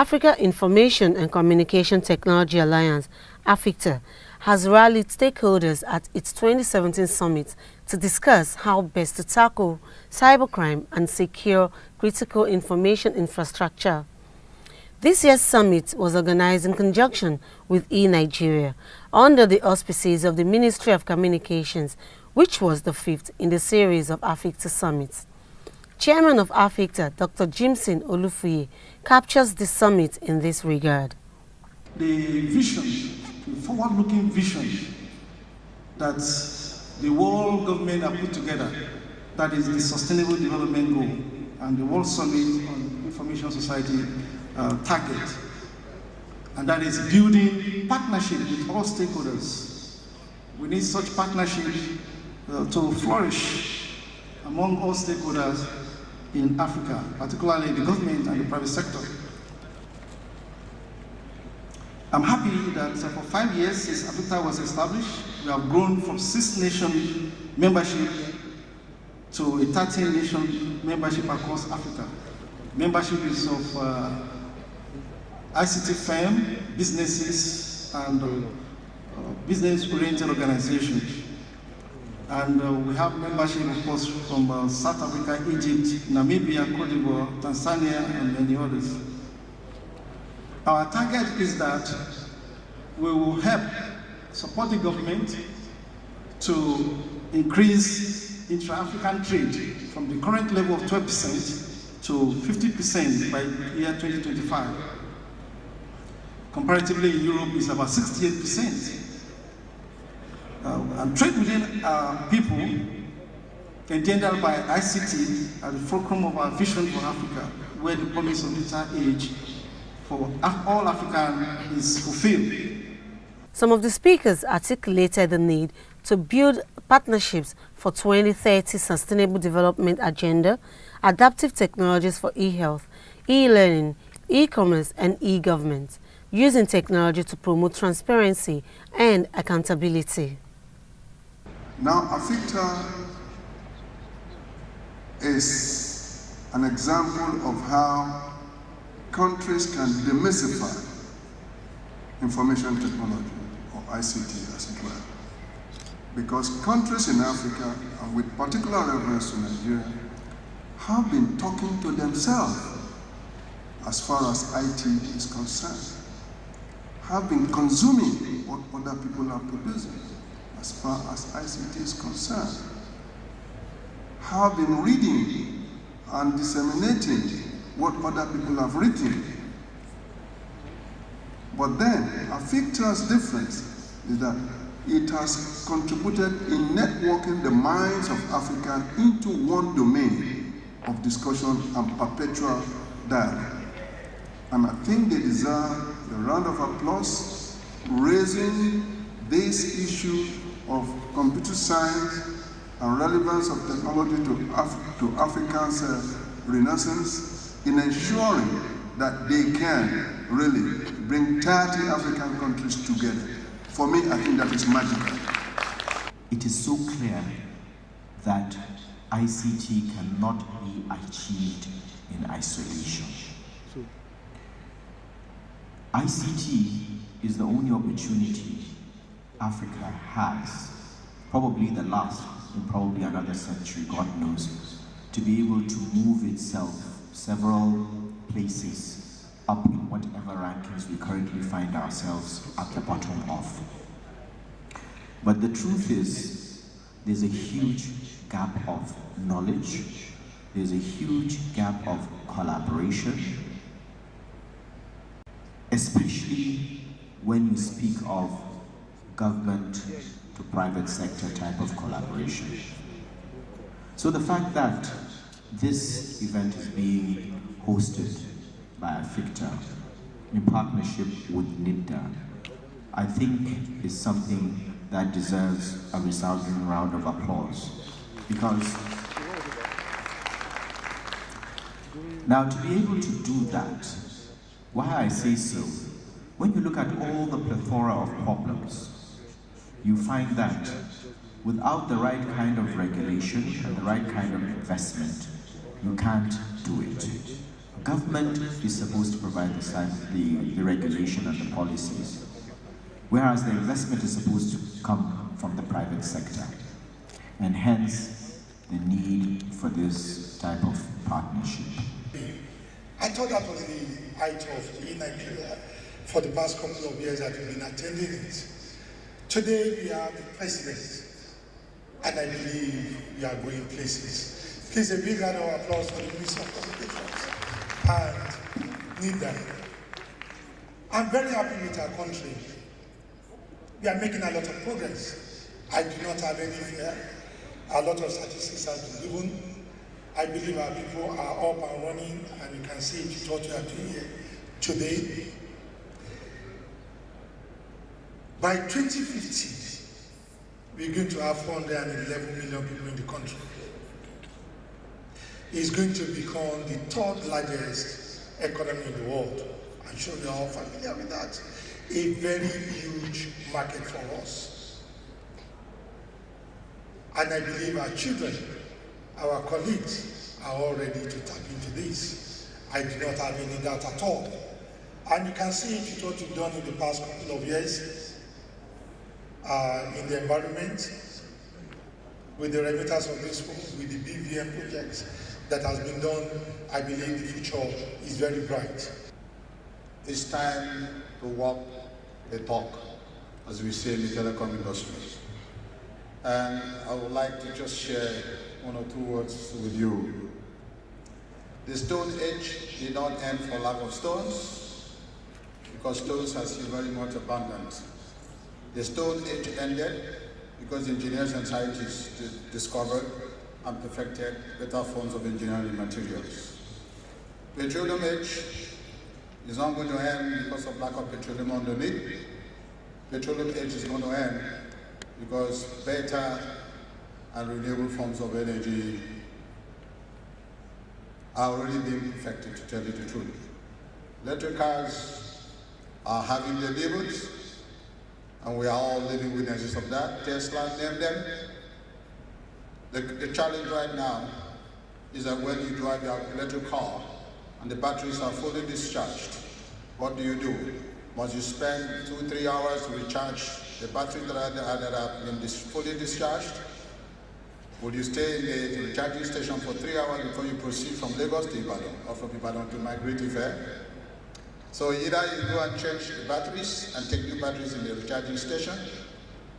Africa Information and Communication Technology Alliance, AfICTA, has rallied stakeholders at its 2017 summit to discuss how best to tackle cybercrime and secure critical information infrastructure. This year's summit was organized in conjunction with eNigeria under the auspices of the Ministry of Communications, which was the fifth in the series of AfICTA Summits. Chairman of AfICTA, Dr. Jimson Olufuye, captures the summit in this regard. The vision, the forward-looking vision that the world government have put together, that is the Sustainable Development Goal and the World Summit on Information Society target, and that is building partnership with all stakeholders. We need such partnership to flourish among all stakeholders in Africa, particularly the government and the private sector. I'm happy that for 5 years since AfICTA was established, we have grown from 6-nation membership to a 13-nation membership across Africa. Membership is of ICT firms, businesses, and business-oriented organizations. And we have membership, of course, from South Africa, Egypt, Namibia, Cote d'Ivoire, Tanzania, and many others. Our target is that we will help support the government to increase intra-African trade from the current level of 12% to 50% by year 2025. Comparatively, in Europe, it's about 68%. And trade within our people, engendered by ICT, at the fulcrum of our vision for Africa, where the promise of digital age for all Africans is fulfilled. Some of the speakers articulated the need to build partnerships for 2030 Sustainable Development Agenda, adaptive technologies for e-health, e-learning, e-commerce, and e-government, using technology to promote transparency and accountability. Now, AfICTA is an example of how countries can demystify information technology, or ICT as it were. Because countries in Africa, and with particular reference to Nigeria, have been talking to themselves as far as IT is concerned, have been consuming what other people are producing as far as ICT is concerned, have been reading and disseminating what other people have written. But then, AfICTA's difference is that it has contributed in networking the minds of Africans into one domain of discussion and perpetual dialogue. And I think they deserve a round of applause, raising this issue of computer science and relevance of technology to Africans' renaissance in ensuring that they can really bring 30 African countries together. For me, I think that is magical. It is so clear that ICT cannot be achieved in isolation. ICT is the only opportunity Africa has, probably the last in probably another century, God knows, to be able to move itself several places up in whatever rankings we currently find ourselves at the bottom of. But the truth is, there's a huge gap of knowledge, there's a huge gap of collaboration, especially when you speak of government to private sector type of collaboration. So the fact that this event is being hosted by AfICTA in partnership with NITDA, I think is something that deserves a resounding round of applause. Because now, to be able to do that, why I say so, when you look at all the plethora of problems, you find that without the right kind of regulation and the right kind of investment, you can't do it. Government is supposed to provide the regulation and the policies, whereas the investment is supposed to come from the private sector, and hence the need for this type of partnership. I thought that was the height of eNigeria for the past couple of years that we've been attending it. Today we are the president, and I believe we are going places. Please, a big round of applause for the Minister of Communications and NITDA. I'm very happy with our country. We are making a lot of progress. I do not have any fear. A lot of statistics have been given. I believe our people are up and running, and you can see it, what we are doing here today. By 2050, we're going to have 411 million people in the country. It's going to become the third largest economy in the world. I'm sure you're all familiar with that. A very huge market for us. And I believe our children, our colleagues are all ready to tap into this. I do not have any doubt at all. And you can see it, what we've done in the past couple of years in the environment, with the remittance of this world, with the BVM projects that has been done. I believe the future is very bright. It's time to walk the talk, as we say in the telecom industry. And I would like to just share one or two words with you. The Stone Age did not end for lack of stones, because stones are still very much abundant. The Stone Age ended because engineers and scientists discovered and perfected better forms of engineering materials. Petroleum Age is not going to end because of lack of petroleum underneath. Petroleum Age is going to end because better and renewable forms of energy are already being perfected, to tell you the truth. Electric cars are having their debuts, and we are all living witnesses of that. Tesla named them. The challenge right now is that when you drive your electric car and the batteries are fully discharged, what do? Must you spend 2-3 hours to recharge the batteries that are fully discharged? Would you stay in the recharging station for 3 hours before you proceed from Lagos to Ibadan, or from Ibadan to Migrate Fair? So either you go and change the batteries and take new batteries in the recharging station,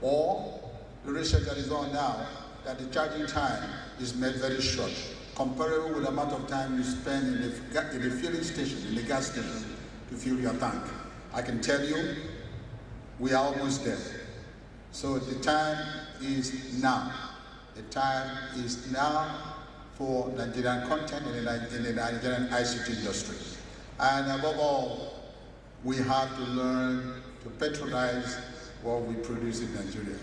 or the research that is on now, that the charging time is made very short, comparable with the amount of time you spend in the filling station, in the gas station, to fill your tank. I can tell you, we are almost there. So the time is now. The time is now for Nigerian content in the Nigerian ICT industry. And above all, we have to learn to patronize what we produce in Nigeria.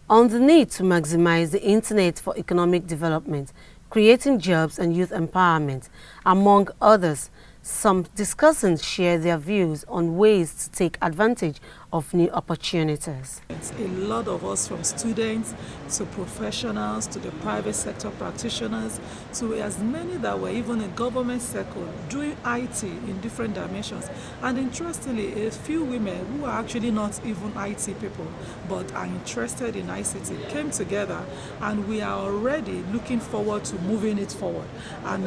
On the need to maximize the internet for economic development, creating jobs and youth empowerment, among others, some discussants share their views on ways to take advantage of new opportunities. A lot of us, from students to professionals to the private sector practitioners to as many that were even in government sector doing IT in different dimensions. And interestingly, a few women who are actually not even IT people but are interested in ICT came together, and we are already looking forward to moving it forward. And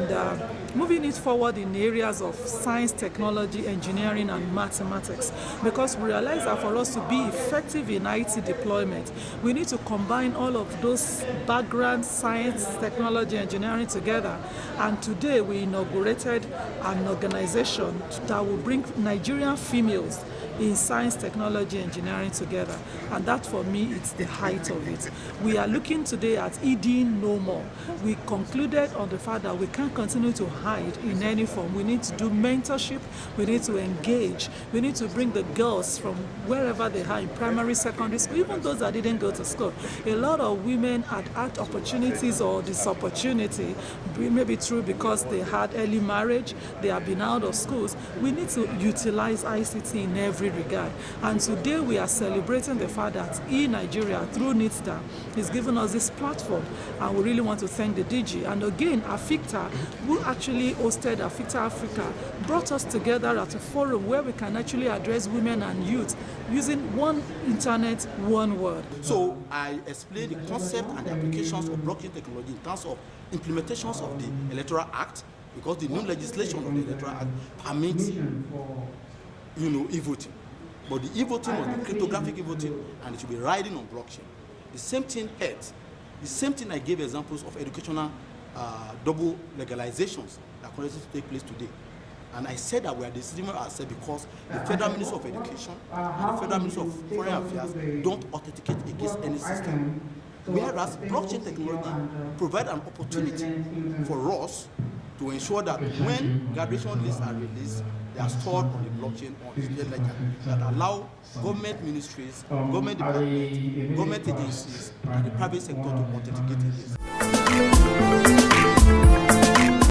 moving it forward in areas of science, technology, engineering, and mathematics, because we realize that for us to be effective in IT deployment, we need to combine all of those backgrounds, science, technology, engineering together. And today we inaugurated an organization that will bring Nigerian females in science, technology, engineering together. And that, for me, it's the height of it. We are looking today at ED no more. We concluded on the fact that we can't continue to hide in any form. We need to do mentorship. We need to engage. We need to bring the girls from wherever they are in primary, secondary school, even those that didn't go to school. A lot of women had opportunities or this opportunity, maybe true because they had early marriage, they have been out of schools. We need to utilize ICT in every every regard. And today we are celebrating the fact that eNigeria, through NITDA, is giving us this platform, and we really want to thank the DG. And again, AfICTA, who actually hosted AfICTA Africa, brought us together at a forum where we can actually address women and youth using one internet, one word. So I explained the concept and the applications of blockchain technology in terms of implementations of the Electoral Act, because the new legislation of the Electoral Act permits, e-voting. But the e-voting must be cryptographic e-voting, and it should be riding on blockchain. The same thing health. The same thing I gave examples of educational double legalizations that currently take place today. And I said that we are deceiving ourselves because the Federal Ministry of Education and the Federal Ministry of Foreign Affairs don't authenticate against any system. Whereas blockchain technology provides an opportunity for us to ensure that when graduation lists are released, they are stored on the blockchain on the state ledger that allow government ministries, government departments, government agencies, and the private sector to authenticate this.